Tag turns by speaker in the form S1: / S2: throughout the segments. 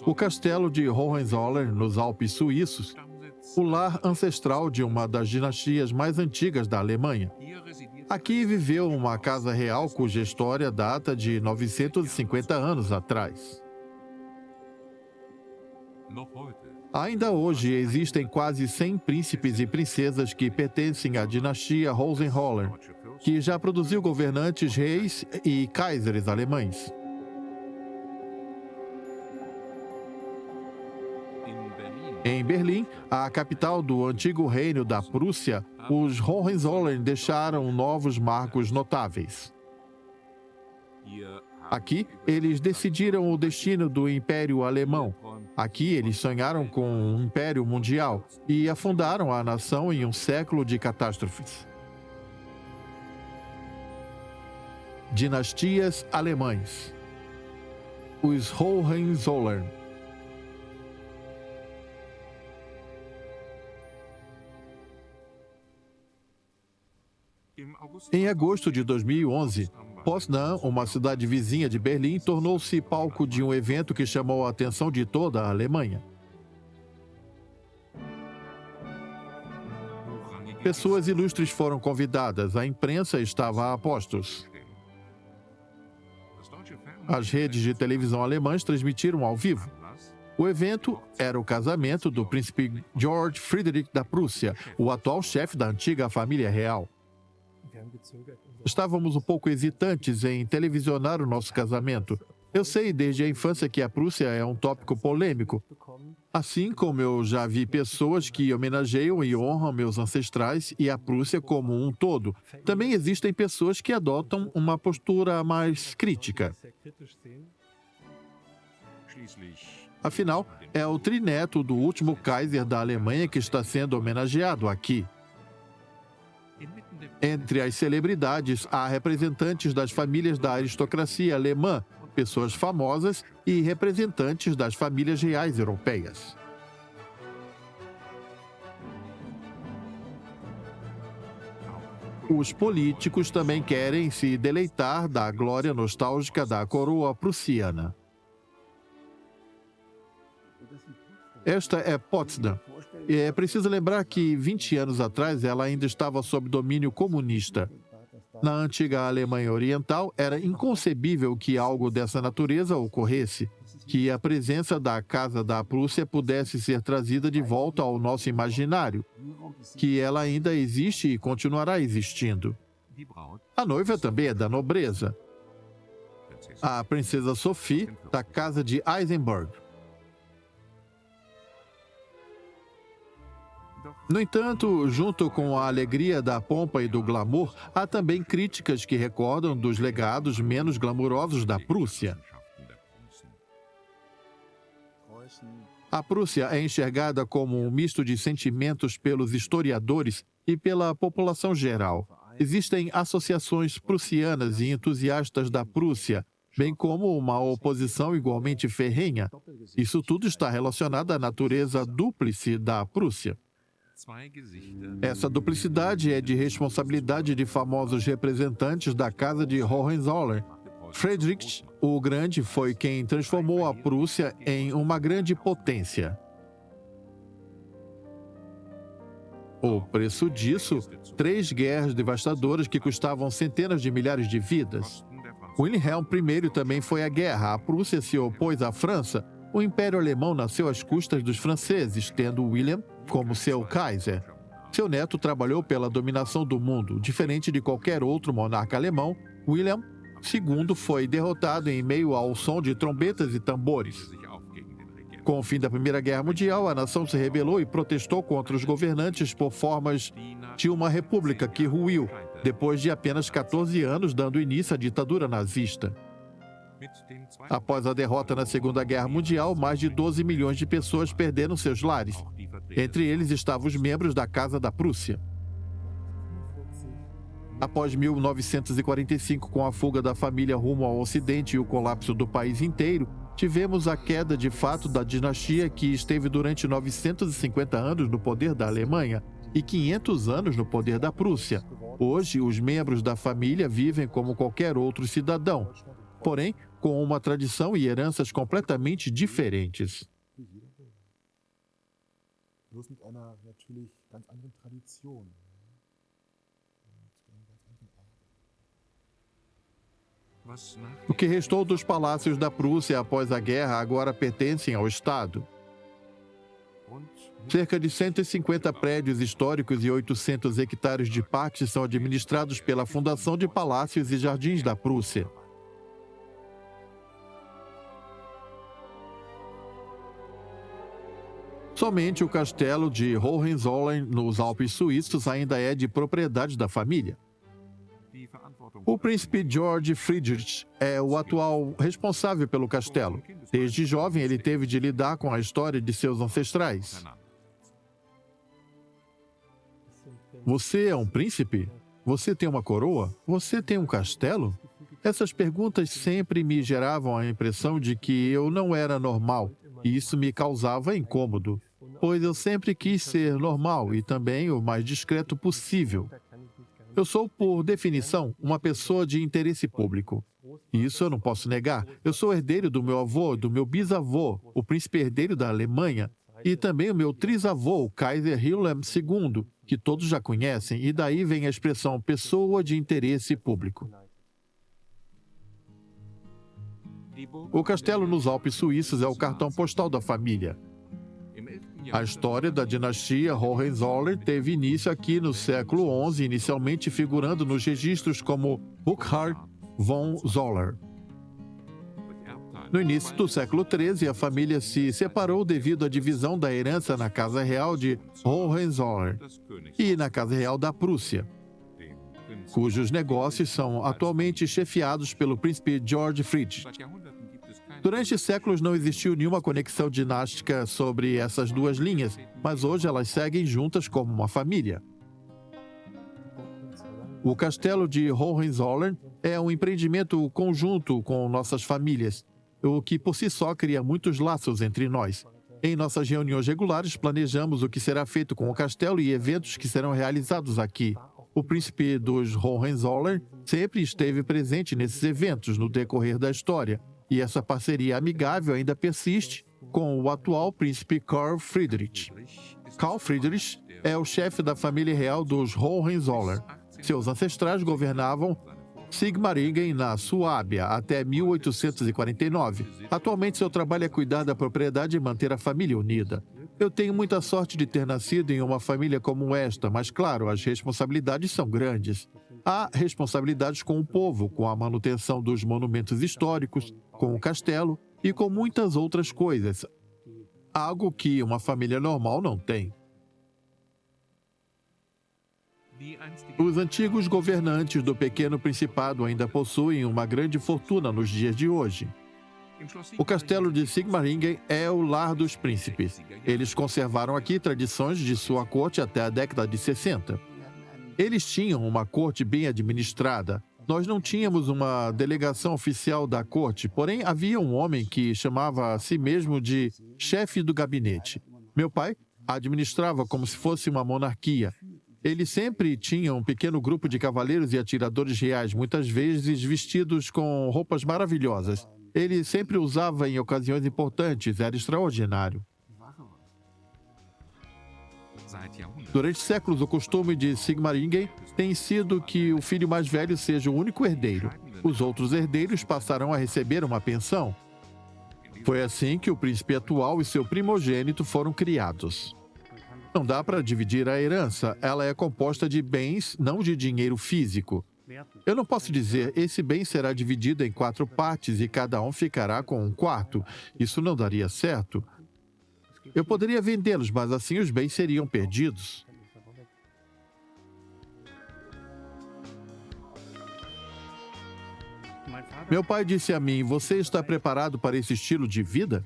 S1: O castelo de Hohenzollern, nos Alpes suíços, o lar ancestral de uma das dinastias mais antigas da Alemanha. Aqui viveu uma casa real cuja história data de 950 anos atrás. Ainda hoje existem quase 100 príncipes e princesas que pertencem à dinastia Hohenzollern, que já produziu governantes, reis e kaiseres alemães. Em Berlim, a capital do antigo reino da Prússia, os Hohenzollern deixaram novos marcos notáveis. Aqui, eles decidiram o destino do Império Alemão. Aqui, eles sonharam com um império mundial e afundaram a nação em um século de catástrofes. Dinastias alemãs. Os Hohenzollern. Em agosto de 2011, Potsdam, uma cidade vizinha de Berlim, tornou-se palco de um evento que chamou a atenção de toda a Alemanha. Pessoas ilustres foram convidadas, a imprensa estava a postos. As redes de televisão alemãs transmitiram ao vivo. O evento era o casamento do príncipe Georg Friedrich da Prússia, o atual chefe da antiga família real. Estávamos um pouco hesitantes em televisionar o nosso casamento. Eu sei desde a infância que a Prússia é um tópico polêmico, assim como eu já vi pessoas que homenageiam e honram meus ancestrais e a Prússia como um todo. Também existem pessoas que adotam uma postura mais crítica. Afinal, é o trineto do último Kaiser da Alemanha que está sendo homenageado aqui. Entre as celebridades, há representantes das famílias da aristocracia alemã, pessoas famosas e representantes das famílias reais europeias. Os políticos também querem se deleitar da glória nostálgica da coroa prussiana. Esta é Potsdam. E é preciso lembrar que 20 anos atrás ela ainda estava sob domínio comunista. Na antiga Alemanha Oriental, era inconcebível que algo dessa natureza ocorresse, que a presença da Casa da Prússia pudesse ser trazida de volta ao nosso imaginário, que ela ainda existe e continuará existindo. A noiva também é da nobreza. A princesa Sophie, da Casa de Eisenberg. No entanto, junto com a alegria da pompa e do glamour, há também críticas que recordam dos legados menos glamurosos da Prússia. A Prússia é enxergada como um misto de sentimentos pelos historiadores e pela população geral. Existem associações prussianas e entusiastas da Prússia, bem como uma oposição igualmente ferrenha. Isso tudo está relacionado à natureza dúplice da Prússia. Essa duplicidade é de responsabilidade de famosos representantes da Casa de Hohenzollern. Friedrich o Grande foi quem transformou a Prússia em uma grande potência. O preço disso, 3 guerras devastadoras que custavam centenas de milhares de vidas. Wilhelm I também foi à guerra. A Prússia se opôs à França. O Império Alemão nasceu às custas dos franceses, tendo William como seu Kaiser. Seu neto trabalhou pela dominação do mundo. Diferente de qualquer outro monarca alemão, William II foi derrotado em meio ao som de trombetas e tambores. Com o fim da Primeira Guerra Mundial, a nação se rebelou e protestou contra os governantes por formas de uma república que ruiu, depois de apenas 14 anos dando início à ditadura nazista. Após a derrota na Segunda Guerra Mundial, mais de 12 milhões de pessoas perderam seus lares. Entre eles estavam os membros da Casa da Prússia. Após 1945, com a fuga da família rumo ao Ocidente e o colapso do país inteiro, tivemos a queda de fato da dinastia que esteve durante 950 anos no poder da Alemanha e 500 anos no poder da Prússia. Hoje, os membros da família vivem como qualquer outro cidadão. Porém, com uma tradição e heranças completamente diferentes.
S2: Bloß mit einer natürlich ganz anderen Tradition.
S1: O que restou dos palácios da Prússia após a guerra agora pertencem ao Estado. Cerca de 150 prédios históricos e 800 hectares de parques são administrados pela Fundação de Palácios e Jardins da Prússia. Somente o castelo de Hohenzollern, nos Alpes suíços, ainda é de propriedade da família. O príncipe Georg Friedrich é o atual responsável pelo castelo. Desde jovem, ele teve de lidar com a história de seus ancestrais. Você é um príncipe? Você tem uma coroa? Você tem um castelo? Essas perguntas sempre me geravam a impressão de que eu não era normal, e isso me causava incômodo, pois eu sempre quis ser normal e também o mais discreto possível. Eu sou, por definição, uma pessoa de interesse público. E isso eu não posso negar. Eu sou herdeiro do meu avô, do meu bisavô, o príncipe herdeiro da Alemanha, e também o meu trisavô, o Kaiser Wilhelm II, que todos já conhecem, e daí vem a expressão pessoa de interesse público. O castelo nos Alpes suíços é o cartão postal da família. A história da dinastia Hohenzollern teve início aqui no século XI, inicialmente figurando nos registros como Burkhard von Zoller. No início do século XIII, a família se separou devido à divisão da herança na Casa Real de Hohenzollern e na Casa Real da Prússia, cujos negócios são atualmente chefiados pelo príncipe Georg Friedrich. Durante séculos não existiu nenhuma conexão dinástica sobre essas duas linhas, mas hoje elas seguem juntas como uma família. O castelo de Hohenzollern é um empreendimento conjunto com nossas famílias, o que por si só cria muitos laços entre nós. Em nossas reuniões regulares, planejamos o que será feito com o castelo e eventos que serão realizados aqui. O príncipe dos Hohenzollern sempre esteve presente nesses eventos no decorrer da história, e essa parceria amigável ainda persiste com o atual príncipe Karl Friedrich. Karl Friedrich é o chefe da família real dos Hohenzollern. Seus ancestrais governavam Sigmaringen na Suábia até 1849. Atualmente, seu trabalho é cuidar da propriedade e manter a família unida. Eu tenho muita sorte de ter nascido em uma família como esta, mas, claro, as responsabilidades são grandes. Há responsabilidades com o povo, com a manutenção dos monumentos históricos, com o castelo e com muitas outras coisas. Algo que uma família normal não tem. Os antigos governantes do pequeno principado ainda possuem uma grande fortuna nos dias de hoje. O castelo de Sigmaringen é o lar dos príncipes. Eles conservaram aqui tradições de sua corte até a década de 60. Eles tinham uma corte bem administrada. Nós não tínhamos uma delegação oficial da corte, porém havia um homem que chamava a si mesmo de chefe do gabinete. Meu pai administrava como se fosse uma monarquia. Ele sempre tinha um pequeno grupo de cavaleiros e atiradores reais, muitas vezes vestidos com roupas maravilhosas. Ele sempre usava em ocasiões importantes, era extraordinário. Durante séculos, o costume de Sigmaringen tem sido que o filho mais velho seja o único herdeiro. Os outros herdeiros passarão a receber uma pensão. Foi assim que o príncipe atual e seu primogênito foram criados. Não dá para dividir a herança, ela é composta de bens, não de dinheiro físico. Eu não posso dizer, esse bem será dividido em 4 partes e cada um ficará com um quarto. Isso não daria certo. Eu poderia vendê-los, mas assim os bens seriam perdidos. Meu pai disse a mim, você está preparado para esse estilo de vida?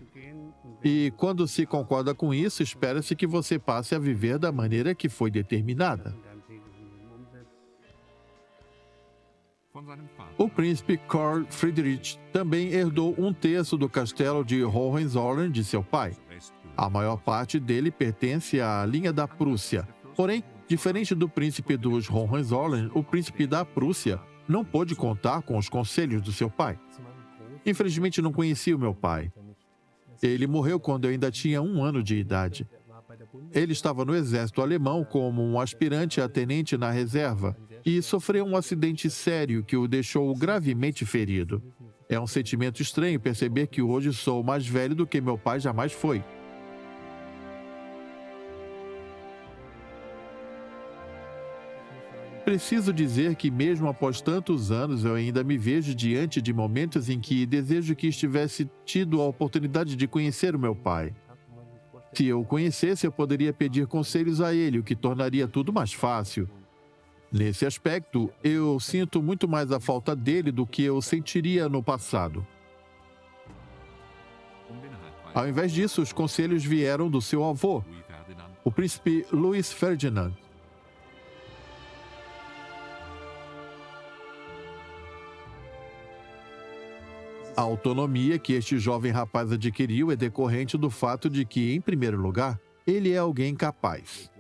S1: E quando se concorda com isso, espera-se que você passe a viver da maneira que foi determinada. O príncipe Karl Friedrich também herdou 1/3 do castelo de Hohenzollern de seu pai. A maior parte dele pertence à linha da Prússia. Porém, diferente do príncipe dos Hohenzollern, o príncipe da Prússia não pôde contar com os conselhos do seu pai. Infelizmente, não conhecia o meu pai. Ele morreu quando eu ainda tinha 1 ano de idade. Ele estava no exército alemão como um aspirante a tenente na reserva e sofreu um acidente sério que o deixou gravemente ferido. É um sentimento estranho perceber que hoje sou mais velho do que meu pai jamais foi. Preciso dizer que, mesmo após tantos anos, eu ainda me vejo diante de momentos em que desejo que estivesse tido a oportunidade de conhecer o meu pai. Se eu o conhecesse, eu poderia pedir conselhos a ele, o que tornaria tudo mais fácil. Nesse aspecto, eu sinto muito mais a falta dele do que eu sentiria no passado. Ao invés disso, os conselhos vieram do seu avô, o príncipe Louis Ferdinand. A autonomia que este jovem rapaz adquiriu é decorrente do fato de que, em primeiro lugar, ele é alguém capaz.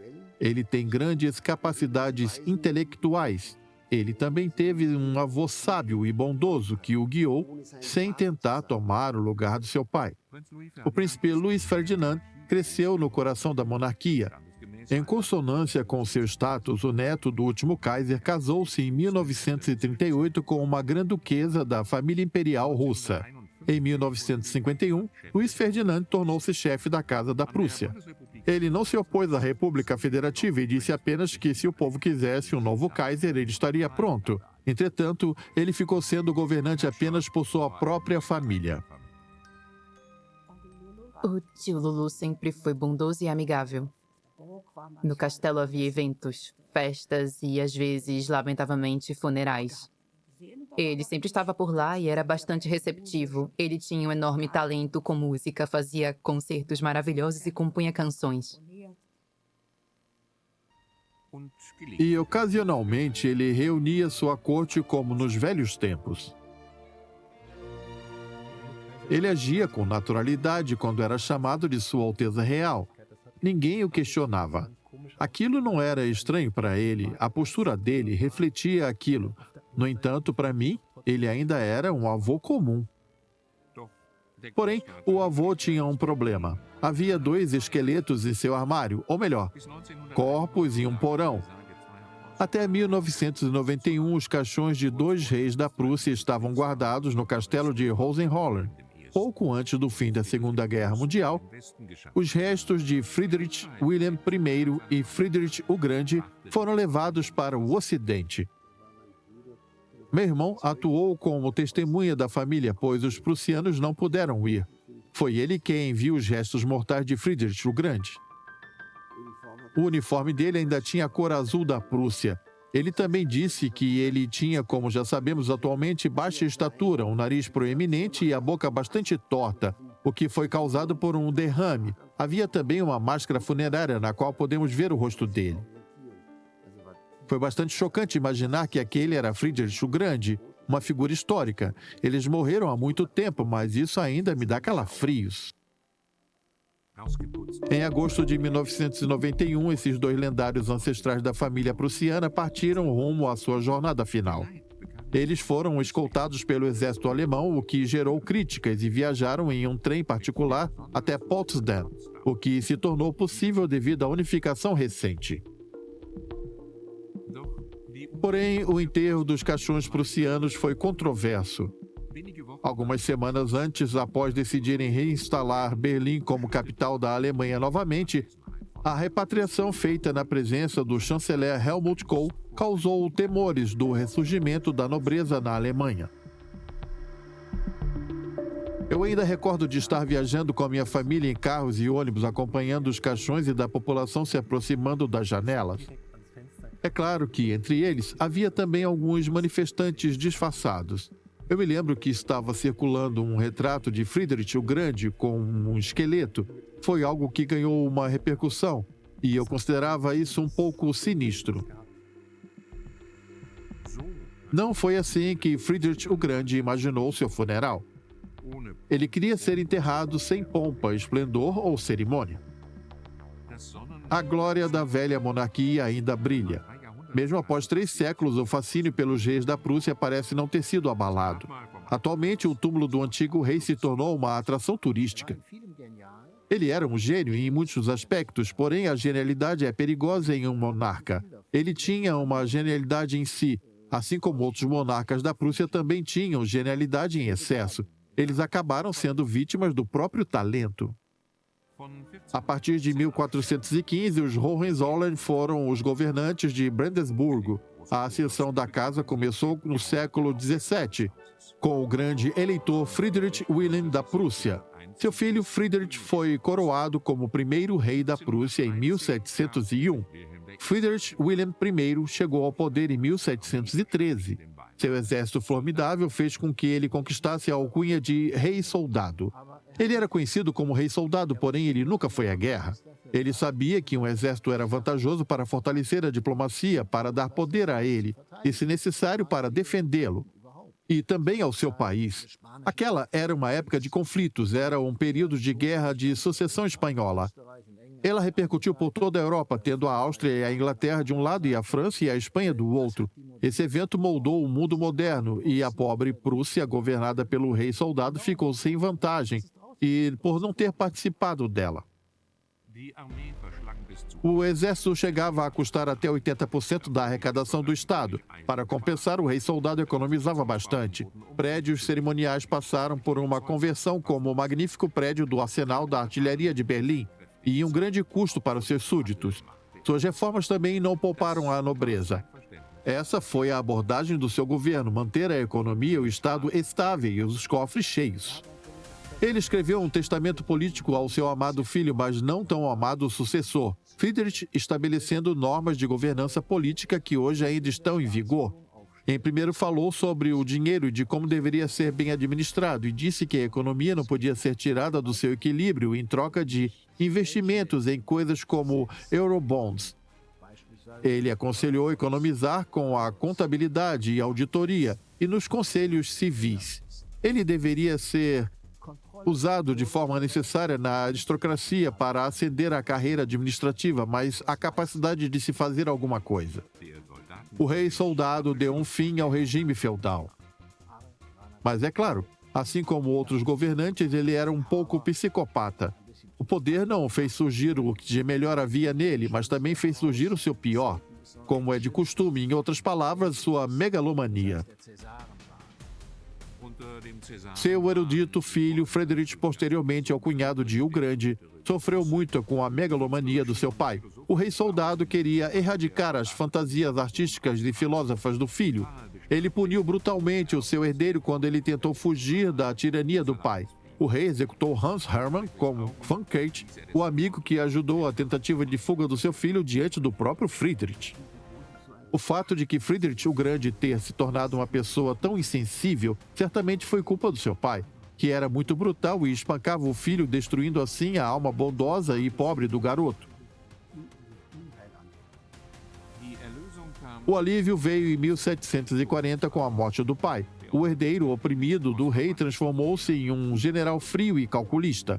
S1: Ele tem grandes capacidades intelectuais. Ele também teve um avô sábio e bondoso que o guiou sem tentar tomar o lugar do seu pai. O príncipe Louis Ferdinand cresceu no coração da monarquia. Em consonância com seu status, o neto do último Kaiser casou-se em 1938 com uma grã-duquesa da família imperial russa. Em 1951, Luís Ferdinand tornou-se chefe da Casa da Prússia. Ele não se opôs à República Federativa e disse apenas que, se o povo quisesse um novo Kaiser, ele estaria pronto. Entretanto, ele ficou sendo governante apenas por sua própria família.
S3: O tio Lulu sempre foi bondoso e amigável. No castelo havia eventos, festas e, às vezes, lamentavelmente, funerais. Ele sempre estava por lá e era bastante receptivo. Ele tinha um enorme talento com música, fazia concertos maravilhosos e compunha canções.
S1: E, ocasionalmente, ele reunia sua corte como nos velhos tempos. Ele agia com naturalidade quando era chamado de Sua Alteza Real. Ninguém o questionava. Aquilo não era estranho para ele, a postura dele refletia aquilo. No entanto, para mim, ele ainda era um avô comum. Porém, o avô tinha um problema. Havia 2 esqueletos em seu armário, ou melhor, corpos em um porão. Até 1991, os caixões de 2 reis da Prússia estavam guardados no castelo de Hohenzollern. Pouco antes do fim da Segunda Guerra Mundial, os restos de Friedrich Wilhelm I e Friedrich o Grande foram levados para o Ocidente. Meu irmão atuou como testemunha da família, pois os prussianos não puderam ir. Foi ele quem viu os restos mortais de Friedrich o Grande. O uniforme dele ainda tinha a cor azul da Prússia. Ele também disse que ele tinha, como já sabemos atualmente, baixa estatura, um nariz proeminente e a boca bastante torta, o que foi causado por um derrame. Havia também uma máscara funerária na qual podemos ver o rosto dele. Foi bastante chocante imaginar que aquele era Friedrich o Grande, uma figura histórica. Eles morreram há muito tempo, mas isso ainda me dá calafrios. Em agosto de 1991, esses 2 lendários ancestrais da família prussiana partiram rumo à sua jornada final. Eles foram escoltados pelo exército alemão, o que gerou críticas, e viajaram em um trem particular até Potsdam, o que se tornou possível devido à unificação recente. Porém, o enterro dos caixões prussianos foi controverso. Algumas semanas antes, após decidirem reinstalar Berlim como capital da Alemanha novamente, a repatriação feita na presença do chanceler Helmut Kohl causou temores do ressurgimento da nobreza na Alemanha. Eu ainda recordo de estar viajando com a minha família em carros e ônibus, acompanhando os caixões e da população se aproximando das janelas. É claro que, entre eles, havia também alguns manifestantes disfarçados. Eu me lembro que estava circulando um retrato de Friedrich o Grande com um esqueleto. Foi algo que ganhou uma repercussão, e eu considerava isso um pouco sinistro. Não foi assim que Friedrich o Grande imaginou seu funeral. Ele queria ser enterrado sem pompa, esplendor ou cerimônia. A glória da velha monarquia ainda brilha. Mesmo após 3 séculos, o fascínio pelos reis da Prússia parece não ter sido abalado. Atualmente, o túmulo do antigo rei se tornou uma atração turística. Ele era um gênio em muitos aspectos, porém a genialidade é perigosa em um monarca. Ele tinha uma genialidade em si, assim como outros monarcas da Prússia também tinham genialidade em excesso. Eles acabaram sendo vítimas do próprio talento. A partir de 1415, os Hohenzollern foram os governantes de Brandesburgo. A ascensão da casa começou no século XVII, com o grande eleitor Friedrich Wilhelm da Prússia. Seu filho Friedrich foi coroado como primeiro rei da Prússia em 1701. Friedrich Wilhelm I chegou ao poder em 1713. Seu exército formidável fez com que ele conquistasse a alcunha de rei-soldado. Ele era conhecido como rei-soldado, porém ele nunca foi à guerra. Ele sabia que um exército era vantajoso para fortalecer a diplomacia, para dar poder a ele, e, se necessário, para defendê-lo. E também ao seu país. Aquela era uma época de conflitos, era um período de guerra de sucessão espanhola. Ela repercutiu por toda a Europa, tendo a Áustria e a Inglaterra de um lado e a França e a Espanha do outro. Esse evento moldou o mundo moderno e a pobre Prússia, governada pelo rei-soldado, ficou sem vantagem e por não ter participado dela. O exército chegava a custar até 80% da arrecadação do Estado. Para compensar, o rei-soldado economizava bastante. Prédios cerimoniais passaram por uma conversão, como o magnífico prédio do Arsenal da Artilharia de Berlim, e um grande custo para os seus súditos. Suas reformas também não pouparam a nobreza. Essa foi a abordagem do seu governo, manter a economia e o Estado estável e os cofres cheios. Ele escreveu um testamento político ao seu amado filho, mas não tão amado sucessor, Friedrich, estabelecendo normas de governança política que hoje ainda estão em vigor. Em primeiro falou sobre o dinheiro e de como deveria ser bem administrado e disse que a economia não podia ser tirada do seu equilíbrio em troca de investimentos em coisas como eurobonds. Ele aconselhou economizar com a contabilidade e auditoria e nos conselhos civis. Ele deveria ser usado de forma necessária na aristocracia para ascender à carreira administrativa, mas a capacidade de se fazer alguma coisa. O rei-soldado deu um fim ao regime feudal. Mas é claro, assim como outros governantes, ele era um pouco psicopata. O poder não fez surgir o que de melhor havia nele, mas também fez surgir o seu pior, como é de costume, em outras palavras, sua megalomania. Seu erudito filho, Friedrich, posteriormente alcunhado de O Grande, sofreu muito com a megalomania do seu pai. O rei-soldado queria erradicar as fantasias artísticas e filósofas do filho. Ele puniu brutalmente o seu herdeiro quando ele tentou fugir da tirania do pai. O rei executou Hans Hermann como Van Kate, o amigo que ajudou a tentativa de fuga do seu filho diante do próprio Friedrich. O fato de que Friedrich o Grande ter se tornado uma pessoa tão insensível certamente foi culpa do seu pai, que era muito brutal e espancava o filho, destruindo assim a alma bondosa e pobre do garoto. O alívio veio em 1740 com a morte do pai. O herdeiro oprimido do rei transformou-se em um general frio e calculista.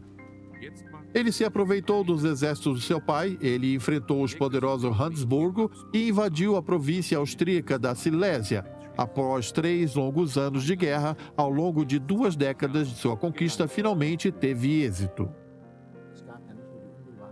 S1: Ele se aproveitou dos exércitos do seu pai, ele enfrentou os poderosos Habsburgo e invadiu a província austríaca da Silésia. Após 3 longos anos de guerra, ao longo de 2 décadas de sua conquista, finalmente teve êxito.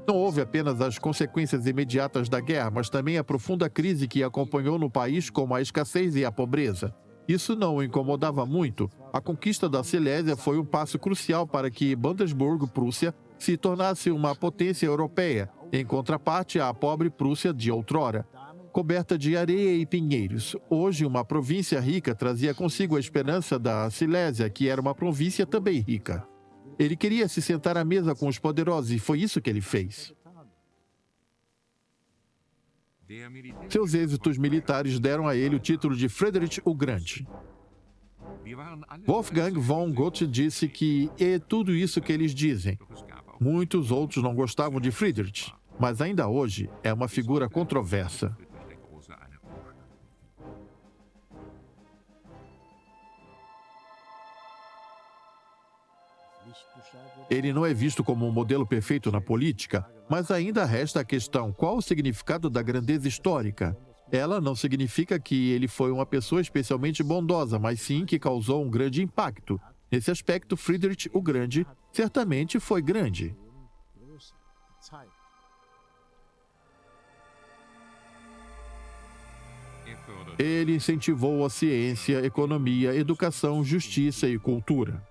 S1: Não houve apenas as consequências imediatas da guerra, mas também a profunda crise que acompanhou no país, como a escassez e a pobreza. Isso não o incomodava muito. A conquista da Silésia foi um passo crucial para que Brandesburgo, Prússia, se tornasse uma potência europeia, em contraparte à pobre Prússia de outrora. Coberta de areia e pinheiros, hoje uma província rica trazia consigo a esperança da Silésia, que era uma província também rica. Ele queria se sentar à mesa com os poderosos e foi isso que ele fez. Seus êxitos militares deram a ele o título de Friedrich o Grande. Wolfgang von Goethe disse que é tudo isso que eles dizem. Muitos outros não gostavam de Friedrich, mas ainda hoje é uma figura controversa. Ele não é visto como um modelo perfeito na política, mas ainda resta a questão: qual o significado da grandeza histórica? Ela não significa que ele foi uma pessoa especialmente bondosa, mas sim que causou um grande impacto. Nesse aspecto, Friedrich o Grande certamente foi grande. Ele incentivou a ciência, economia, educação, justiça e cultura.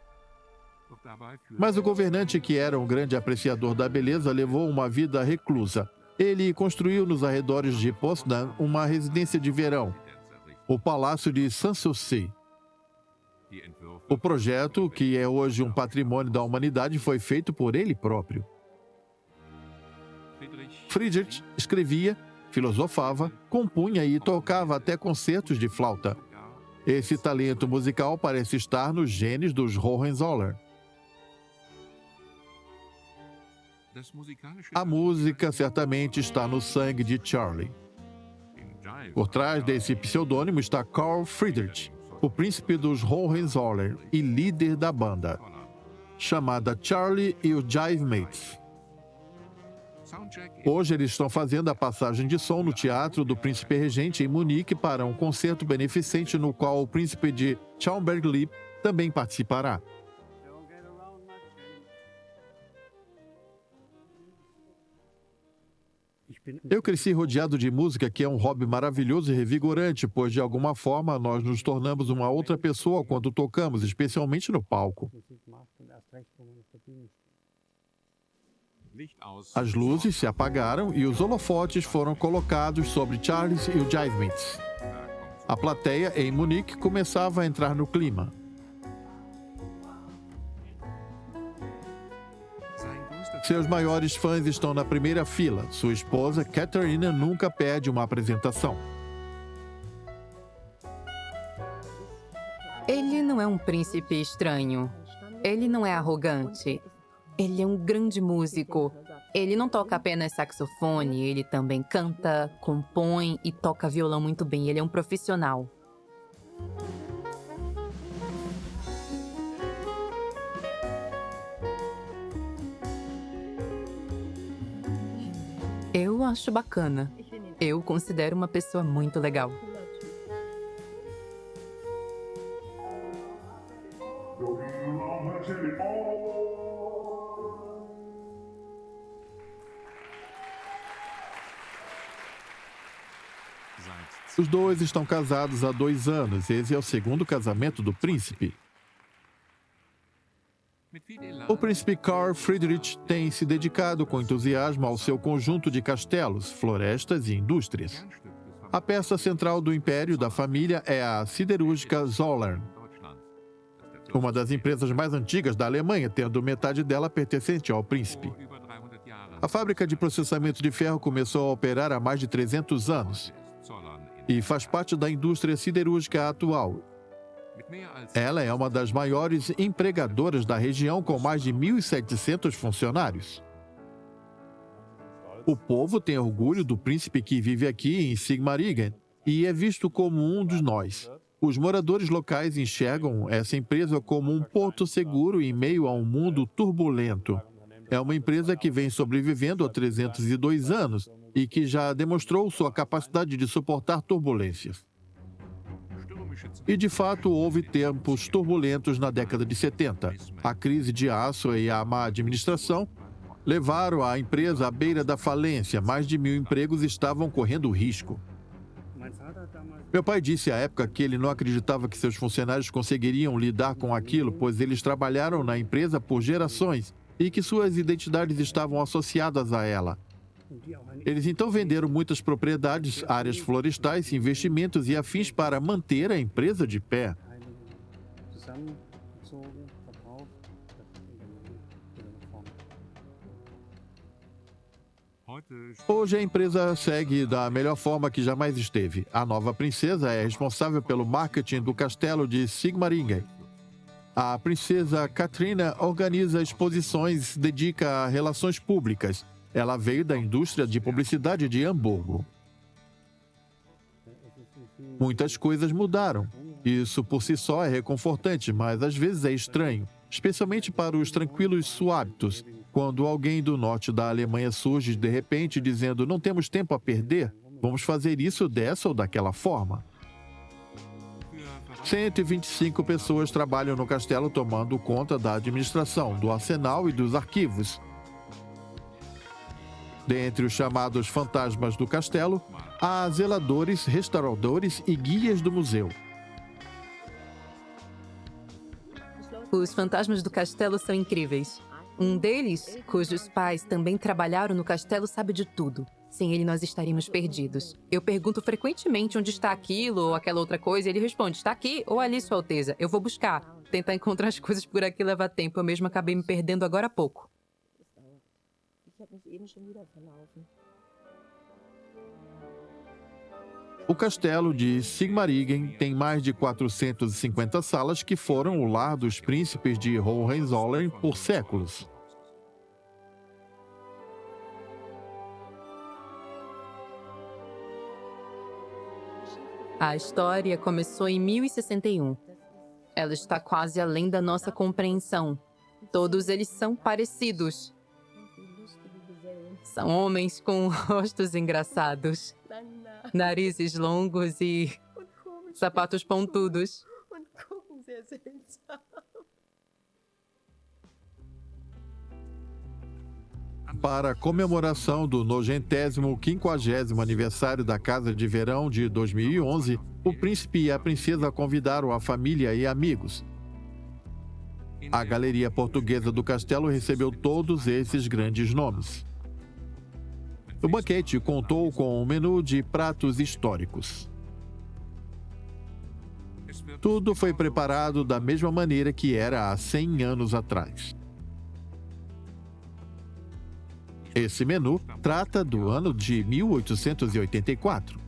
S1: Mas o governante, que era um grande apreciador da beleza, levou uma vida reclusa. Ele construiu nos arredores de Potsdam uma residência de verão, o Palácio de Sanssouci. O projeto, que é hoje um patrimônio da humanidade, foi feito por ele próprio. Friedrich escrevia, filosofava, compunha e tocava até concertos de flauta. Esse talento musical parece estar nos genes dos Hohenzollern. A música certamente está no sangue de Charlie. Por trás desse pseudônimo está Carl Friedrich, o príncipe dos Hohenzollern e líder da banda, chamada Charlie e os Jive Mates. Hoje eles estão fazendo a passagem de som no Teatro do Príncipe Regente em Munique para um concerto beneficente no qual o príncipe de Schaumburg-Lippe também participará. Eu cresci rodeado de música, que é um hobby maravilhoso e revigorante, pois de alguma forma nós nos tornamos uma outra pessoa quando tocamos, especialmente no palco. As luzes se apagaram e os holofotes foram colocados sobre Charles e o Jive Mates. A plateia em Munique começava a entrar no clima. Seus maiores fãs estão na primeira fila. Sua esposa, Katharina, nunca perde uma apresentação.
S3: Ele não é um príncipe estranho. Ele não é arrogante. Ele é um grande músico. Ele não toca apenas saxofone, ele também canta, compõe e toca violão muito bem. Ele é um profissional. Eu acho bacana. Eu o considero uma pessoa muito legal.
S1: Os dois estão casados há 2 anos. Esse é o segundo casamento do príncipe. O príncipe Carl Friedrich tem se dedicado com entusiasmo ao seu conjunto de castelos, florestas e indústrias. A peça central do império da família é a siderúrgica Zollern, uma das empresas mais antigas da Alemanha, tendo metade dela pertencente ao príncipe. A fábrica de processamento de ferro começou a operar há mais de 300 anos e faz parte da indústria siderúrgica atual. Ela é uma das maiores empregadoras da região, com mais de 1.700 funcionários. O povo tem orgulho do príncipe que vive aqui em Sigmaringen e é visto como um dos nós. Os moradores locais enxergam essa empresa como um porto seguro em meio a um mundo turbulento. É uma empresa que vem sobrevivendo há 302 anos e que já demonstrou sua capacidade de suportar turbulências. E, de fato, houve tempos turbulentos na década de 70. A crise de aço e a má administração levaram a empresa à beira da falência. Mais de 1.000 empregos estavam correndo risco. Meu pai disse à época que ele não acreditava que seus funcionários conseguiriam lidar com aquilo, pois eles trabalharam na empresa por gerações e que suas identidades estavam associadas a ela. Eles então venderam muitas propriedades, áreas florestais, investimentos e afins para manter a empresa de pé. Hoje a empresa segue da melhor forma que jamais esteve. A nova princesa é responsável pelo marketing do castelo de Sigmaringen. A princesa Katrina organiza exposições e se dedica a relações públicas. Ela veio da indústria de publicidade de Hamburgo. Muitas coisas mudaram. Isso por si só é reconfortante, mas às vezes é estranho, especialmente para os tranquilos suábitos, quando alguém do norte da Alemanha surge de repente dizendo: não temos tempo a perder. Vamos fazer isso dessa ou daquela forma. 125 pessoas trabalham no castelo tomando conta da administração, do arsenal e dos arquivos. Dentre os chamados fantasmas do castelo, há zeladores, restauradores e guias do museu.
S3: Os fantasmas do castelo são incríveis. Um deles, cujos pais também trabalharam no castelo, sabe de tudo. Sem ele, nós estaríamos perdidos. Eu pergunto frequentemente onde está aquilo ou aquela outra coisa, e ele responde, está aqui ou ali, Sua Alteza. Eu vou buscar. Tentar encontrar as coisas por aqui leva tempo. Eu mesmo acabei me perdendo agora há pouco.
S1: O castelo de Sigmaringen tem mais de 450 salas que foram o lar dos príncipes de Hohenzollern por séculos.
S3: A história começou em 1061. Ela está quase além da nossa compreensão. Todos eles são parecidos. São homens com rostos engraçados, narizes longos e sapatos pontudos.
S1: Para a comemoração do 950º aniversário da Casa de Verão de 2011, o príncipe e a princesa convidaram a família e amigos. A Galeria Portuguesa do Castelo recebeu todos esses grandes nomes. O banquete contou com um menu de pratos históricos. Tudo foi preparado da mesma maneira que era há 100 anos atrás. Esse menu trata do ano de 1884.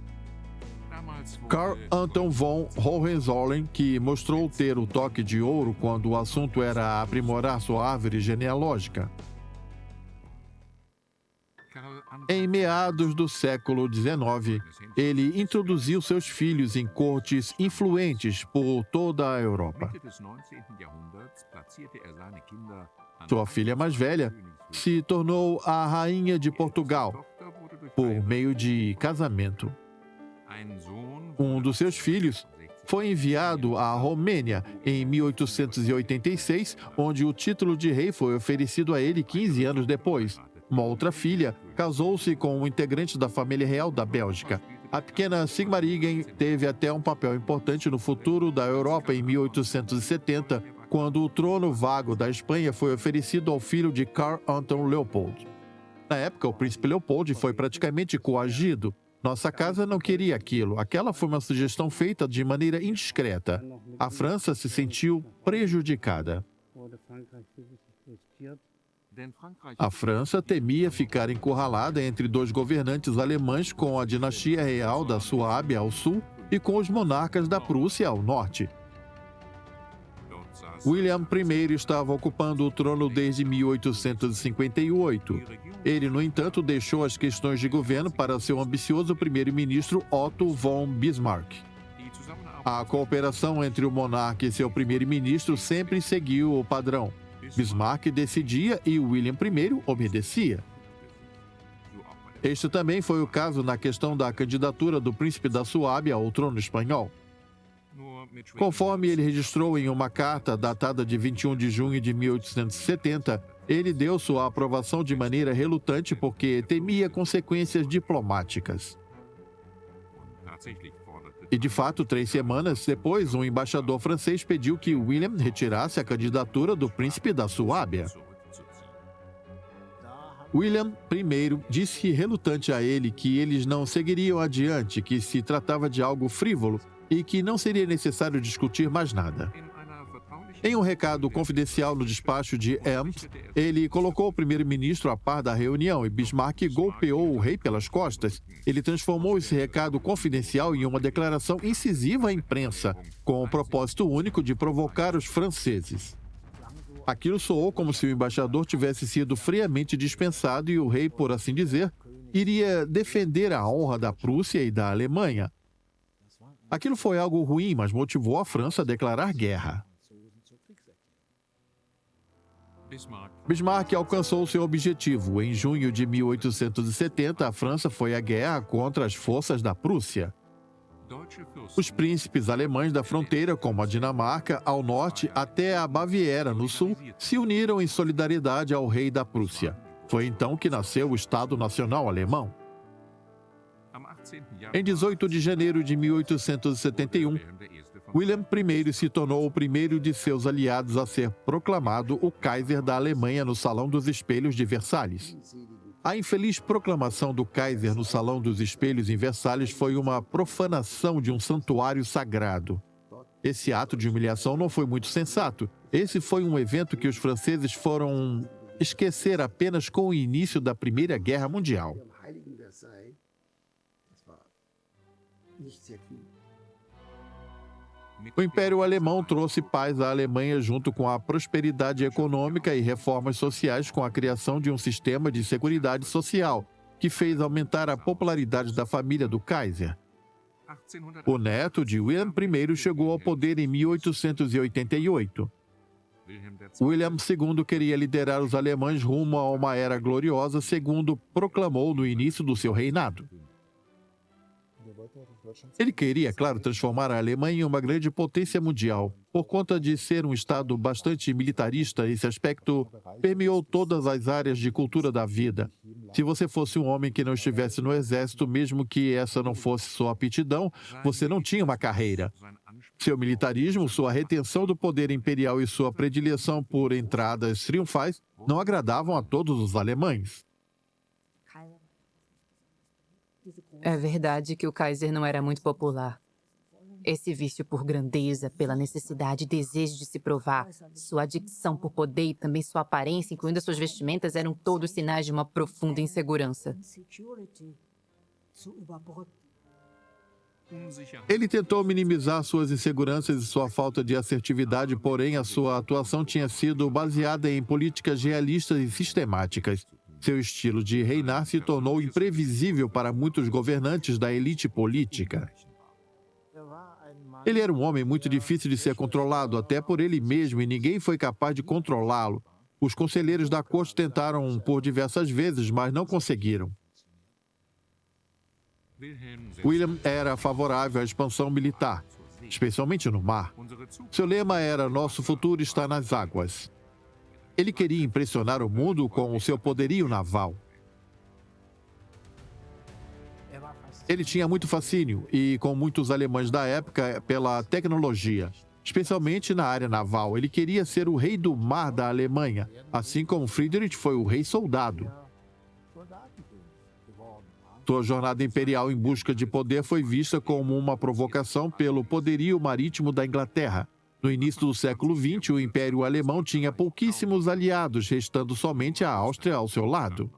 S1: Karl Anton von Hohenzollern, que mostrou ter o toque de ouro quando o assunto era aprimorar sua árvore genealógica. Em meados do século XIX, ele introduziu seus filhos em cortes influentes por toda a Europa. Sua filha mais velha se tornou a rainha de Portugal por meio de casamento. Um dos seus filhos foi enviado à Romênia em 1886, onde o título de rei foi oferecido a ele 15 anos depois. Uma outra filha casou-se com um integrante da família real da Bélgica. A pequena Sigmaringen teve até um papel importante no futuro da Europa em 1870, quando o trono vago da Espanha foi oferecido ao filho de Karl Anton Leopold. Na época, o príncipe Leopold foi praticamente coagido. Nossa casa não queria aquilo. Aquela foi uma sugestão feita de maneira indiscreta. A França se sentiu prejudicada. A França temia ficar encurralada entre dois governantes alemães com a dinastia real da Suábia ao sul e com os monarcas da Prússia ao norte. William I estava ocupando o trono desde 1858. Ele, no entanto, deixou as questões de governo para seu ambicioso primeiro-ministro Otto von Bismarck. A cooperação entre o monarca e seu primeiro-ministro sempre seguiu o padrão. Bismarck decidia e William I obedecia. Este também foi o caso na questão da candidatura do príncipe da Suábia ao trono espanhol. Conforme ele registrou em uma carta datada de 21 de junho de 1870, ele deu sua aprovação de maneira relutante porque temia consequências diplomáticas. E, de fato, 3 semanas depois, um embaixador francês pediu que William retirasse a candidatura do príncipe da Suábia. William I disse relutante a ele que eles não seguiriam adiante, que se tratava de algo frívolo e que não seria necessário discutir mais nada. Em um recado confidencial no despacho de Ems, ele colocou o primeiro-ministro a par da reunião e Bismarck golpeou o rei pelas costas. Ele transformou esse recado confidencial em uma declaração incisiva à imprensa, com o propósito único de provocar os franceses. Aquilo soou como se o embaixador tivesse sido friamente dispensado e o rei, por assim dizer, iria defender a honra da Prússia e da Alemanha. Aquilo foi algo ruim, mas motivou a França a declarar guerra. Bismarck alcançou seu objetivo. Em junho de 1870, a França foi à guerra contra as forças da Prússia. Os príncipes alemães da fronteira, como a Dinamarca, ao norte, até a Baviera, no sul, se uniram em solidariedade ao rei da Prússia. Foi então que nasceu o Estado Nacional Alemão. Em 18 de janeiro de 1871, Wilhelm I se tornou o primeiro de seus aliados a ser proclamado o Kaiser da Alemanha no Salão dos Espelhos de Versalhes. A infeliz proclamação do Kaiser no Salão dos Espelhos em Versalhes foi uma profanação de um santuário sagrado. Esse ato de humilhação não foi muito sensato. Esse foi um evento que os franceses foram esquecer apenas com o início da Primeira Guerra Mundial. O Império Alemão trouxe paz à Alemanha junto com a prosperidade econômica e reformas sociais com a criação de um sistema de seguridade social, que fez aumentar a popularidade da família do Kaiser. O neto de Wilhelm I chegou ao poder em 1888. Wilhelm II queria liderar os alemães rumo a uma era gloriosa, segundo proclamou no início do seu reinado. Ele queria, claro, transformar a Alemanha em uma grande potência mundial. Por conta de ser um estado bastante militarista, esse aspecto permeou todas as áreas de cultura da vida. Se você fosse um homem que não estivesse no exército, mesmo que essa não fosse sua aptidão, você não tinha uma carreira. Seu militarismo, sua retenção do poder imperial e sua predileção por entradas triunfais não agradavam a todos os alemães.
S3: É verdade que o Kaiser não era muito popular. Esse vício por grandeza, pela necessidade e desejo de se provar, sua adicção por poder e também sua aparência, incluindo as suas vestimentas, eram todos sinais de uma profunda insegurança.
S1: Ele tentou minimizar suas inseguranças e sua falta de assertividade, porém a sua atuação tinha sido baseada em políticas realistas e sistemáticas. Seu estilo de reinar se tornou imprevisível para muitos governantes da elite política. Ele era um homem muito difícil de ser controlado, até por ele mesmo, e ninguém foi capaz de controlá-lo. Os conselheiros da corte tentaram por diversas vezes, mas não conseguiram. Wilhelm era favorável à expansão militar, especialmente no mar. Seu lema era: "Nosso futuro está nas águas". Ele queria impressionar o mundo com o seu poderio naval. Ele tinha muito fascínio, e com muitos alemães da época, pela tecnologia, especialmente na área naval. Ele queria ser o rei do mar da Alemanha, assim como Friedrich foi o rei soldado. Sua jornada imperial em busca de poder foi vista como uma provocação pelo poderio marítimo da Inglaterra. No início do século XX, o Império Alemão tinha pouquíssimos aliados, restando somente a Áustria ao seu lado.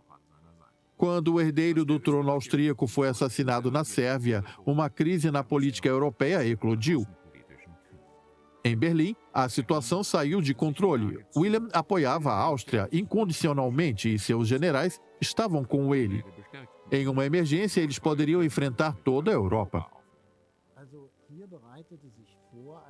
S1: Quando o herdeiro do trono austríaco foi assassinado na Sérvia, uma crise na política europeia eclodiu. Em Berlim, a situação saiu de controle. Wilhelm apoiava a Áustria incondicionalmente e seus generais estavam com ele. Em uma emergência, eles poderiam enfrentar toda a Europa.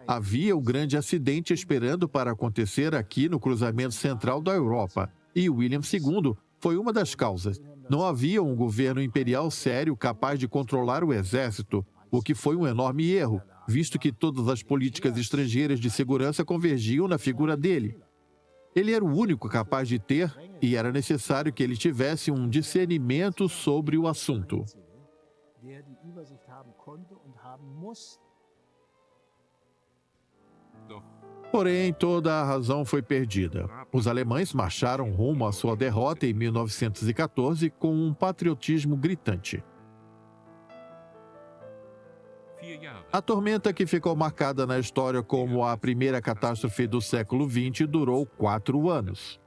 S1: Havia um grande acidente esperando para acontecer aqui no cruzamento central da Europa, e Wilhelm II foi uma das causas. Não havia um governo imperial sério capaz de controlar o exército, o que foi um enorme erro, visto que todas as políticas estrangeiras de segurança convergiam na figura dele. Ele era o único capaz de ter, e era necessário que ele tivesse um discernimento sobre o assunto. Porém, toda a razão foi perdida. Os alemães marcharam rumo à sua derrota em 1914 com um patriotismo gritante. A tormenta que ficou marcada na história como a primeira catástrofe do século XX durou 4 anos.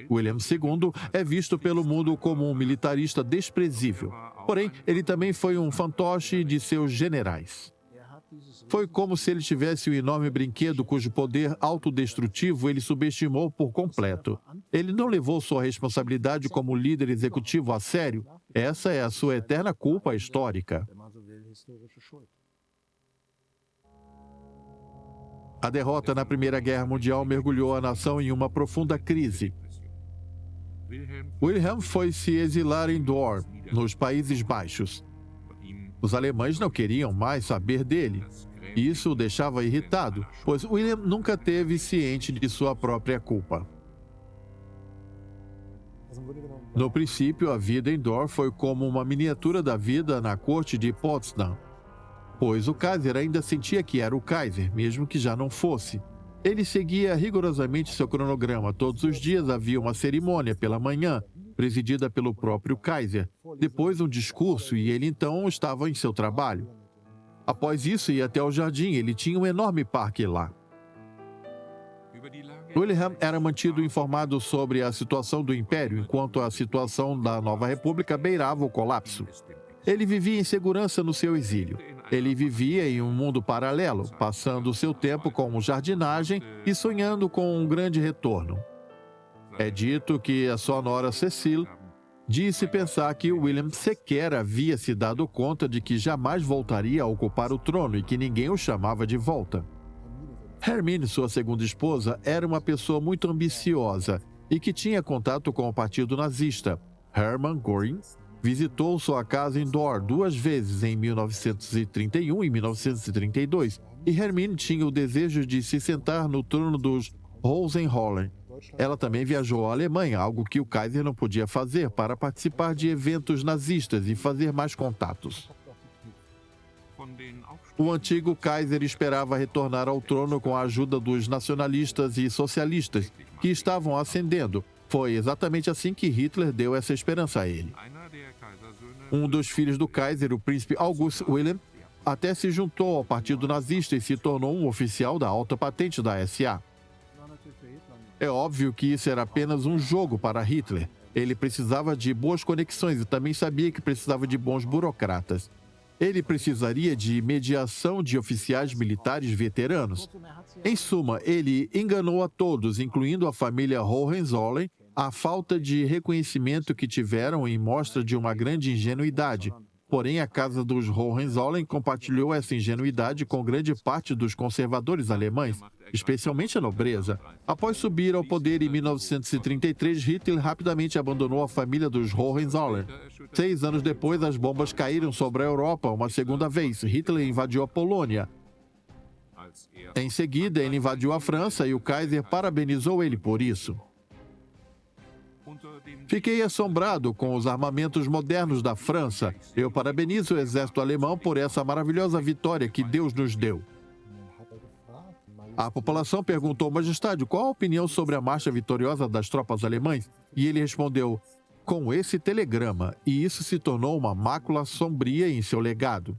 S1: Wilhelm II é visto pelo mundo como um militarista desprezível. Porém, ele também foi um fantoche de seus generais. Foi como se ele tivesse um enorme brinquedo cujo poder autodestrutivo ele subestimou por completo. Ele não levou sua responsabilidade como líder executivo a sério. Essa é a sua eterna culpa histórica. A derrota na Primeira Guerra Mundial mergulhou a nação em uma profunda crise. Wilhelm foi se exilar em Dor, nos Países Baixos. Os alemães não queriam mais saber dele. Isso o deixava irritado, pois Wilhelm nunca teve ciente de sua própria culpa. No princípio, a vida em Dor foi como uma miniatura da vida na corte de Potsdam, pois o Kaiser ainda sentia que era o Kaiser, mesmo que já não fosse. Ele seguia rigorosamente seu cronograma. Todos os dias havia uma cerimônia pela manhã, presidida pelo próprio Kaiser. Depois um discurso e ele então estava em seu trabalho. Após isso, ia até o jardim. Ele tinha um enorme parque lá. Wilhelm era mantido informado sobre a situação do Império, enquanto a situação da Nova República beirava o colapso. Ele vivia em segurança no seu exílio. Ele vivia em um mundo paralelo, passando seu tempo com jardinagem e sonhando com um grande retorno. É dito que a sua nora Cecile disse pensar que Wilhelm sequer havia se dado conta de que jamais voltaria a ocupar o trono e que ninguém o chamava de volta. Hermine, sua segunda esposa, era uma pessoa muito ambiciosa e que tinha contato com o partido nazista. Hermann Göring visitou sua casa em Dor 2 vezes, em 1931 e 1932, e Hermine tinha o desejo de se sentar no trono dos Hohenzollern. Ela também viajou à Alemanha, algo que o Kaiser não podia fazer, para participar de eventos nazistas e fazer mais contatos. O antigo Kaiser esperava retornar ao trono com a ajuda dos nacionalistas e socialistas, que estavam ascendendo. Foi exatamente assim que Hitler deu essa esperança a ele. Um dos filhos do Kaiser, o príncipe August Wilhelm, até se juntou ao partido nazista e se tornou um oficial da alta patente da SA. É óbvio que isso era apenas um jogo para Hitler. Ele precisava de boas conexões e também sabia que precisava de bons burocratas. Ele precisaria de mediação de oficiais militares veteranos. Em suma, ele enganou a todos, incluindo a família Hohenzollern. A falta de reconhecimento que tiveram em mostra de uma grande ingenuidade. Porém, a casa dos Hohenzollern compartilhou essa ingenuidade com grande parte dos conservadores alemães, especialmente a nobreza. Após subir ao poder em 1933, Hitler rapidamente abandonou a família dos Hohenzollern. 6 anos depois, as bombas caíram sobre a Europa uma segunda vez. Hitler invadiu a Polônia. Em seguida, ele invadiu a França e o Kaiser parabenizou ele por isso. Fiquei assombrado com os armamentos modernos da França. Eu parabenizo o exército alemão por essa maravilhosa vitória que Deus nos deu. A população perguntou, Majestade, qual a opinião sobre a marcha vitoriosa das tropas alemãs? E ele respondeu, com esse telegrama, e isso se tornou uma mácula sombria em seu legado.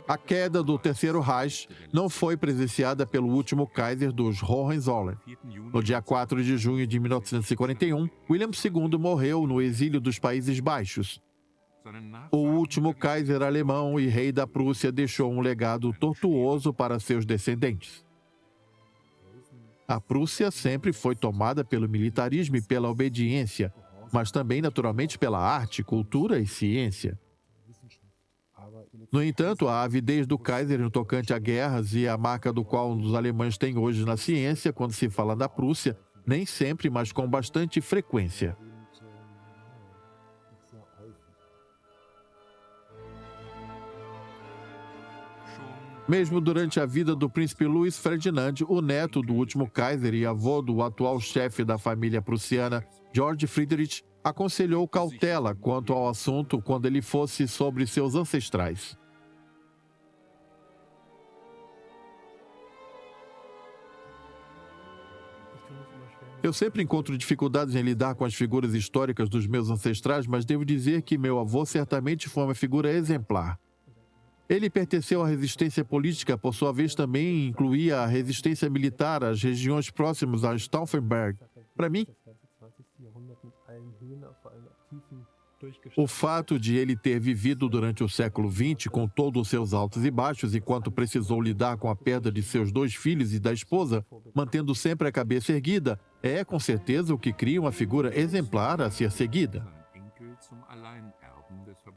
S1: A queda do Terceiro Reich não foi presenciada pelo último Kaiser dos Hohenzollern. No dia 4 de junho de 1941, Wilhelm II morreu no exílio dos Países Baixos. O último Kaiser alemão e rei da Prússia deixou um legado tortuoso para seus descendentes. A Prússia sempre foi tomada pelo militarismo e pela obediência, mas também naturalmente pela arte, cultura e ciência. No entanto, a avidez do Kaiser no tocante a guerras e a marca do qual os alemães têm hoje na ciência, quando se fala da Prússia, nem sempre, mas com bastante frequência. Mesmo durante a vida do príncipe Luiz Ferdinand, o neto do último Kaiser e avô do atual chefe da família prussiana, Georg Friedrich, aconselhou cautela quanto ao assunto quando ele fosse sobre seus ancestrais. Eu sempre encontro dificuldades em lidar com as figuras históricas dos meus ancestrais, mas devo dizer que meu avô certamente foi uma figura exemplar. Ele pertenceu à resistência política, por sua vez também incluía a resistência militar às regiões próximas a Stauffenberg. Para mim, o fato de ele ter vivido durante o século XX com todos os seus altos e baixos, enquanto precisou lidar com a perda de seus 2 filhos e da esposa, mantendo sempre a cabeça erguida, é com certeza o que cria uma figura exemplar a ser seguida.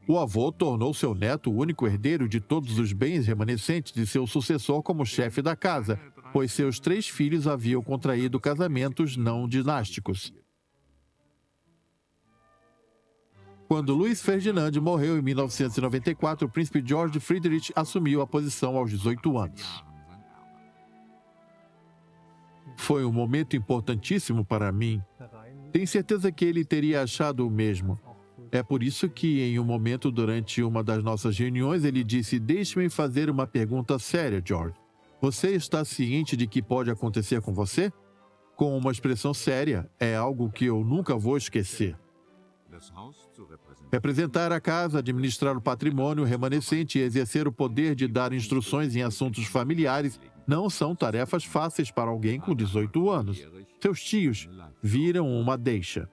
S1: O avô tornou seu neto o único herdeiro de todos os bens remanescentes de seu sucessor como chefe da casa, pois seus 3 filhos haviam contraído casamentos não dinásticos. Quando Luiz Ferdinand morreu em 1994, o príncipe George Friedrich assumiu a posição aos 18 anos. Foi um momento importantíssimo para mim. Tenho certeza que ele teria achado o mesmo. É por isso que, em um momento durante uma das nossas reuniões, ele disse: "Deixe-me fazer uma pergunta séria, George. Você está ciente de que pode acontecer com você?" Com uma expressão séria, é algo que eu nunca vou esquecer. Representar a casa, administrar o patrimônio remanescente e exercer o poder de dar instruções em assuntos familiares não são tarefas fáceis para alguém com 18 anos. Seus tios viram uma deixa.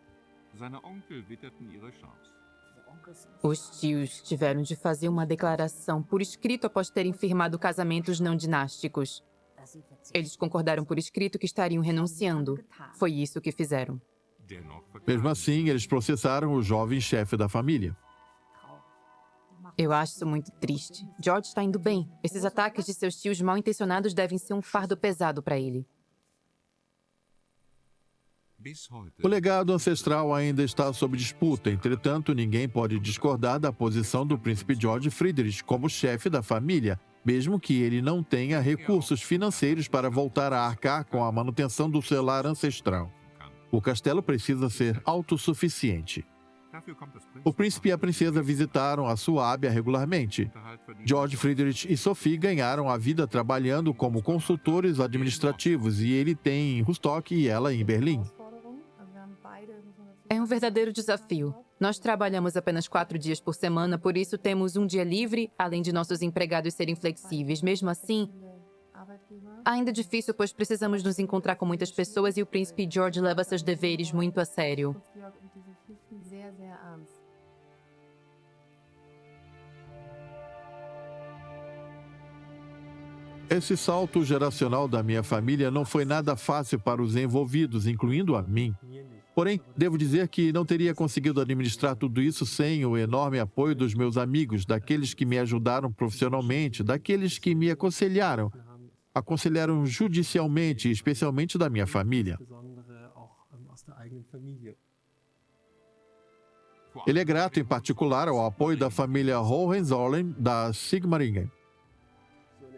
S3: Os tios tiveram de fazer uma declaração por escrito após terem firmado casamentos não dinásticos. Eles concordaram por escrito que estariam renunciando. Foi isso que fizeram.
S1: Mesmo assim, eles processaram o jovem chefe da família.
S3: Eu acho isso muito triste. George está indo bem. Esses ataques de seus tios mal intencionados devem ser um fardo pesado para ele.
S1: O legado ancestral ainda está sob disputa, entretanto, ninguém pode discordar da posição do príncipe George Friedrich como chefe da família, mesmo que ele não tenha recursos financeiros para voltar a arcar com a manutenção do seu lar ancestral. O castelo precisa ser autossuficiente. O príncipe e a princesa visitaram a Suábia regularmente. George Friedrich e Sophie ganharam a vida trabalhando como consultores administrativos e ele tem em Rostock e ela em Berlim.
S3: É um verdadeiro desafio. Nós trabalhamos apenas 4 dias por semana, por isso temos um dia livre, além de nossos empregados serem flexíveis. Mesmo assim, ainda é difícil, pois precisamos nos encontrar com muitas pessoas e o príncipe George leva seus deveres muito a sério.
S1: Esse salto geracional da minha família não foi nada fácil para os envolvidos, incluindo a mim. Porém, devo dizer que não teria conseguido administrar tudo isso sem o enorme apoio dos meus amigos, daqueles que me ajudaram profissionalmente, daqueles que me aconselharam judicialmente, especialmente da minha família. Ele é grato, em particular, ao apoio da família Hohenzollern da Sigmaringen.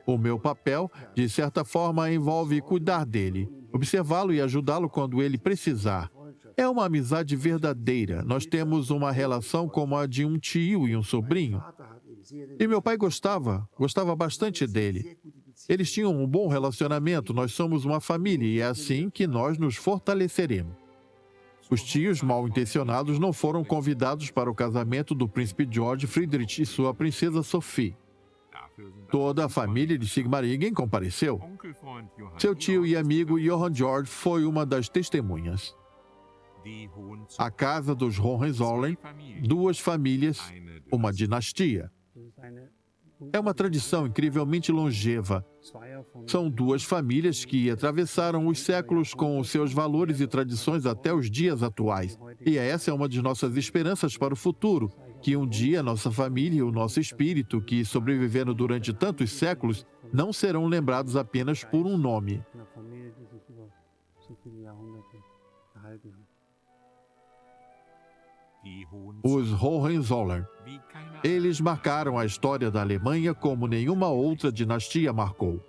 S1: O meu papel, de certa forma, envolve cuidar dele, observá-lo e ajudá-lo quando ele precisar. É uma amizade verdadeira. Nós temos uma relação como a de um tio e um sobrinho. E meu pai gostava bastante dele. Eles tinham um bom relacionamento, nós somos uma família e é assim que nós nos fortaleceremos. Os tios mal-intencionados não foram convidados para o casamento do príncipe George Friedrich e sua princesa Sophie. Toda a família de Sigmaringen compareceu. Seu tio e amigo Johann George foi uma das testemunhas. A casa dos Hohenzollern, 2 famílias, uma dinastia. É uma tradição incrivelmente longeva. São 2 famílias que atravessaram os séculos com os seus valores e tradições até os dias atuais. E essa é uma de nossas esperanças para o futuro, que um dia nossa família e o nosso espírito, que sobreviveram durante tantos séculos, não serão lembrados apenas por um nome. Os Hohenzollern. Eles marcaram a história da Alemanha como nenhuma outra dinastia marcou.